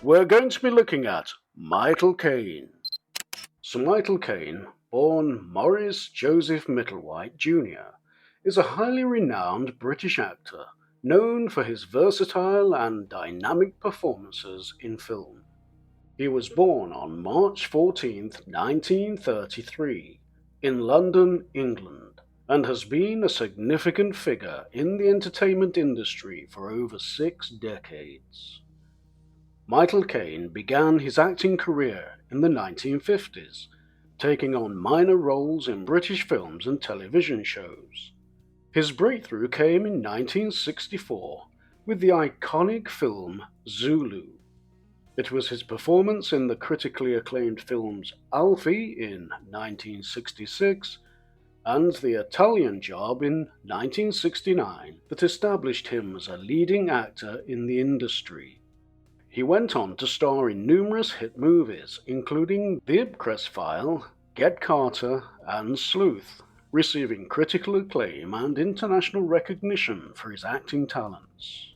we're going to be looking at Michael Caine. Sir Michael Caine, born Maurice Joseph Mittlewhite Jr., is a highly renowned British actor known for his versatile and dynamic performances in film. He was born on March 14, 1933, in London, England, and has been a significant figure in the entertainment industry for over 6 decades. Michael Caine began his acting career in the 1950s, taking on minor roles in British films and television shows. His breakthrough came in 1964 with the iconic film Zulu. It was his performance in the critically acclaimed films Alfie in 1966 and The Italian Job in 1969 that established him as a leading actor in the industry. He went on to star in numerous hit movies, including The Ipcress File, Get Carter, and Sleuth, receiving critical acclaim and international recognition for his acting talents.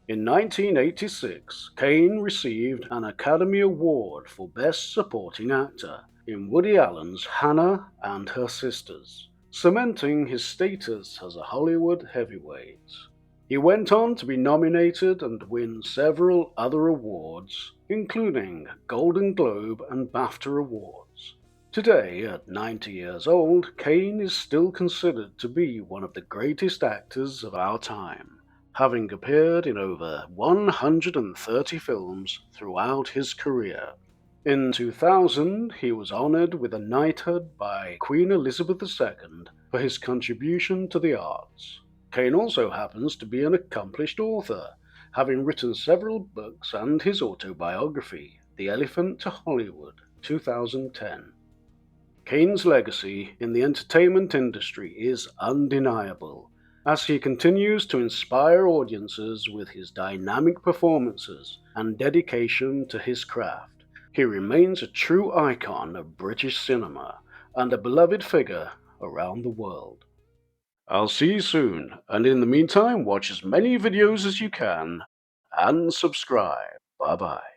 In 1986, Caine received an Academy Award for Best Supporting Actor in Woody Allen's Hanna and Her Sisters, cementing his status as a Hollywood heavyweight. He went on to be nominated and win several other awards, including Golden Globe and BAFTA awards. Today, at 90 years old, Caine is still considered to be one of the greatest actors of our time, having appeared in over 130 films throughout his career. In 2000, he was honored with a knighthood by Queen Elizabeth II for his contribution to the arts. Caine also happens to be an accomplished author, having written several books and his autobiography, The Elephant to Hollywood, 2010. Caine's legacy in the entertainment industry is undeniable, as he continues to inspire audiences with his dynamic performances and dedication to his craft. He remains a true icon of British cinema and a beloved figure around the world. I'll see you soon, and in the meantime, watch as many videos as you can, and subscribe. Bye bye.